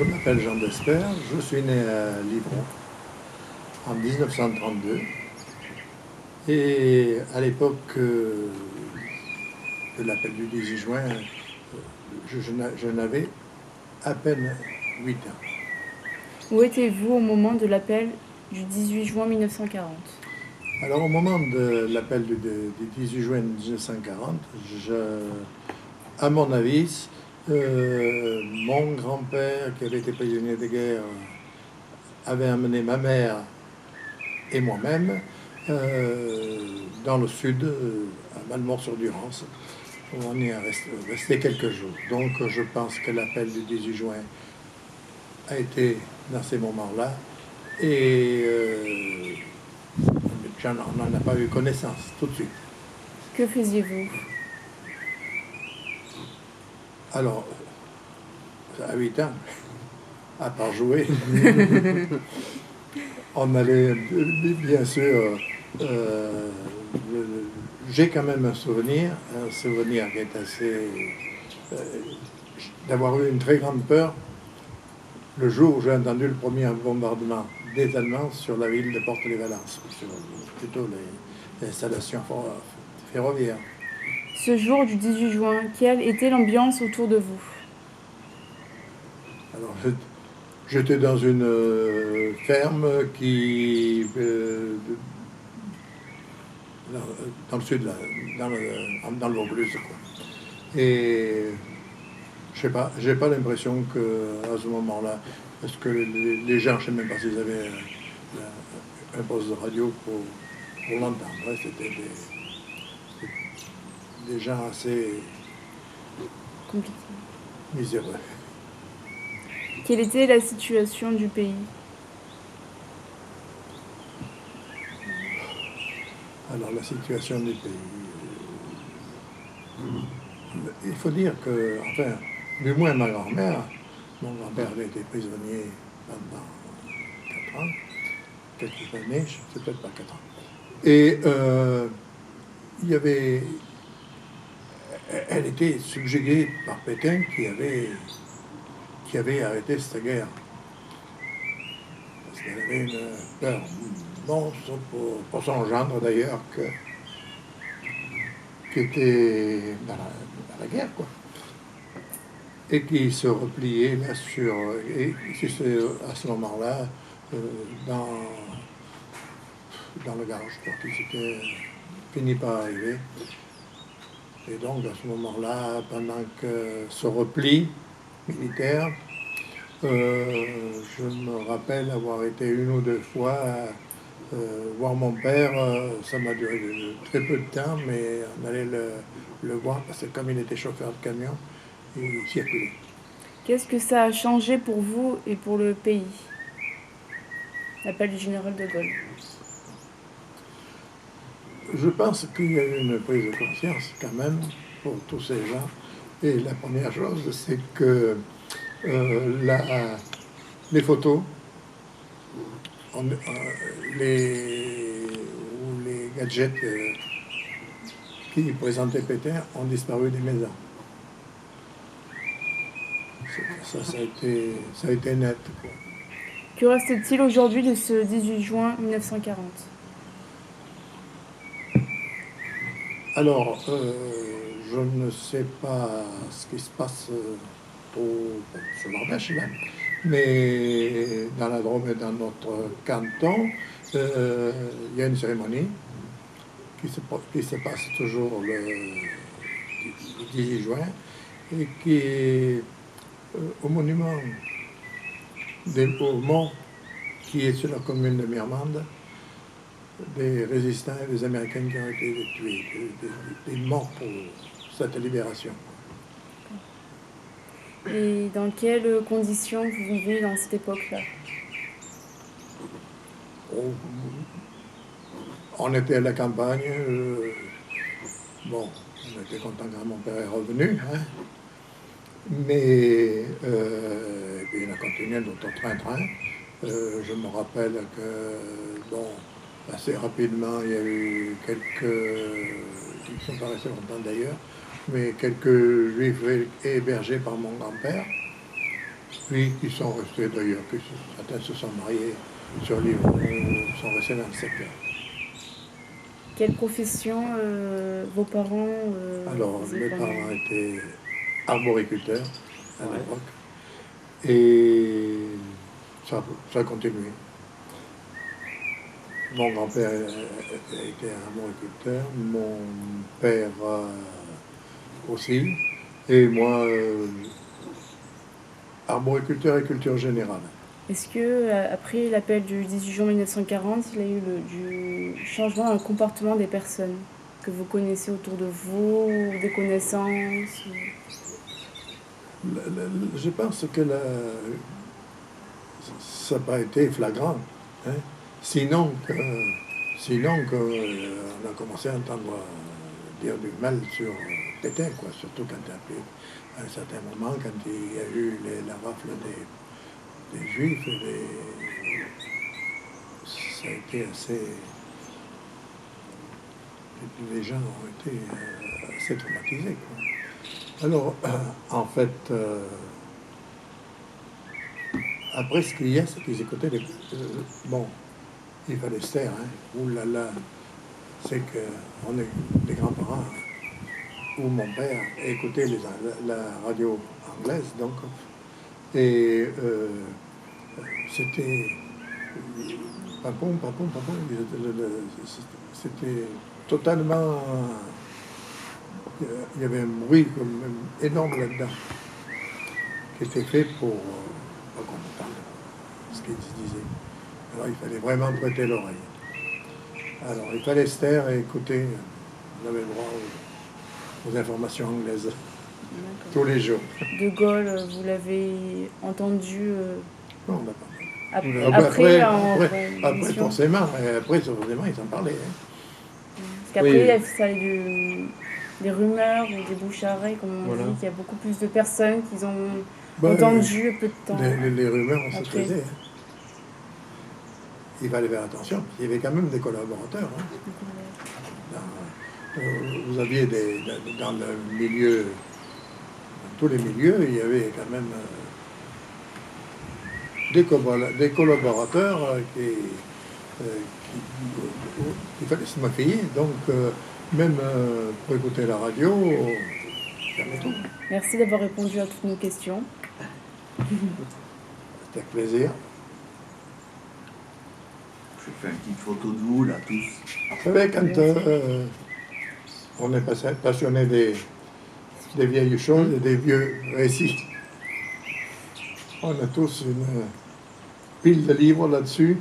je m'appelle Jean Desper, je suis né à Livron en 1932 et à l'époque de l'appel du 18 juin, je n'avais à peine 8 ans. Où étiez-vous au moment de l'appel du 18 juin 1940? Alors au moment de l'appel du 18 juin 1940, à mon avis, mon grand-père qui avait été prisonnier de guerre avait amené ma mère et moi-même dans le sud, à Malmort-sur-Durance, où on y est resté quelques jours. Donc je pense que l'appel du 18 juin a été dans ces moments-là et on n'en a pas eu connaissance tout de suite. Que faisiez-vous? Alors, à 8 ans, à part jouer, on allait bien sûr... j'ai quand même un souvenir qui est assez... d'avoir eu une très grande peur le jour où j'ai entendu le premier bombardement des Allemands sur la ville de Porte-les-Valences, sur plutôt les installations ferroviaires. Ce jour du 18 juin, quelle était l'ambiance autour de vous? Alors, j'étais dans une ferme qui... dans le sud, là, dans le Vaucluse, quoi. Et je sais pas, j'ai pas l'impression qu'à ce moment-là, parce que les gens, je sais même pas s'ils avaient un poste de radio pour l'entendre. Hein. C'était des gens assez Compliqué. miséreux. Quelle était la situation du pays? Alors la situation du pays, il faut dire que, enfin, du moins ma grand-mère, mon grand-père avait été prisonnier pendant 4 ans, quelques années, c'est peut-être pas 4 ans. Et il y avait, elle était subjuguée par Pétain qui avait arrêté cette guerre. Parce qu'elle avait une peur monstre pour son gendre d'ailleurs, qui était dans la guerre, quoi. Et qui se repliait là sur... Et c'est à ce moment-là, dans le Gard, je crois qu'il s'était fini par arriver. Et donc à ce moment-là, pendant que ce repli militaire, je me rappelle avoir été une ou deux fois voir mon père. Ça m'a duré très peu de temps, mais on allait le voir parce que comme il était chauffeur de camion, il circulait. Qu'est-ce que ça a changé pour vous et pour le pays? L'appel du général de Gaulle. Je pense qu'il y a eu une prise de conscience quand même pour tous ces gens. Et la première chose, c'est que les photos, les gadgets qui présentaient Pétain ont disparu des maisons. Ça a été net, quoi. Que reste-t-il aujourd'hui de ce 18 juin 1940? Alors, je ne sais pas ce qui se passe sur l'Ardèche, là, mais dans la Drôme et dans notre canton, il y a une cérémonie qui se passe toujours le 18 juin et qui est au monument au mont qui est sur la commune de Mirmande, des résistants et des Américains qui ont été tués, des morts pour cette libération. Et dans quelles conditions vous vivez dans cette époque-là? On était à la campagne, bon, on était content quand mon père est revenu, hein, mais puis on a continué notre train-train. Je me rappelle que, bon, assez rapidement, il y a eu qui ne sont pas restés longtemps d'ailleurs, mais quelques juifs hébergés par mon grand-père. Oui, qui sont restés d'ailleurs, puis certains se sont mariés sur Lyon, sont restés dans le secteur. Quelle profession vos parents Alors, faisaient mes pendant... parents étaient arboriculteurs à Ouais. l'époque, et ça a continué. Mon grand-père était arboriculteur, mon père aussi, et moi, arboriculteur et culture générale. Est-ce que après l'appel du 18 juin 1940, il y a eu du changement dans le comportement des personnes que vous connaissez autour de vous, ou des connaissances Je pense que ça n'a pas été flagrant. Hein. Sinon on a commencé à entendre dire du mal sur Pétain, quoi. Surtout à un certain moment, quand il y a eu la rafle des Juifs, ça a été assez... Les gens ont été assez traumatisés, quoi. Alors, en fait, après, ce qu'il y a, c'est qu'ils écoutaient bon, il fallait se taire, hein. Ouh là là, c'est qu'on est des grands-parents, ou mon père écoutait la radio anglaise, donc, et c'était papon, papon, papon, c'était totalement... Il y avait un bruit comme énorme là-dedans, qui était fait pour pas qu'on entende ce qu'ils disaient. Alors il fallait vraiment prêter l'oreille. Alors il fallait se taire et écouter. On avait le droit aux informations anglaises tous les jours. De Gaulle, vous l'avez entendu Non, on n'a pas. Après, forcément, ils en parlaient. Hein. Parce qu'après, Oui. ça allait des rumeurs ou des bouche-à-oreille, comme on Voilà. dit, qu'il y a beaucoup plus de personnes qui ont Ben, entendu peu de temps. Les rumeurs, on se après. faisait. Hein. Il fallait faire attention. Il y avait quand même des collaborateurs. Hein. Vous aviez dans le milieu, dans tous les milieux, il y avait quand même des collaborateurs il fallait se méfier. Donc, même pour écouter la radio, jamais tout. Merci d'avoir répondu à toutes nos questions. C'était avec plaisir. Je fais une petite photo de vous, là, tous. Vous savez, quand on est passionné des vieilles choses et des vieux récits, on a tous une pile de livres là-dessus.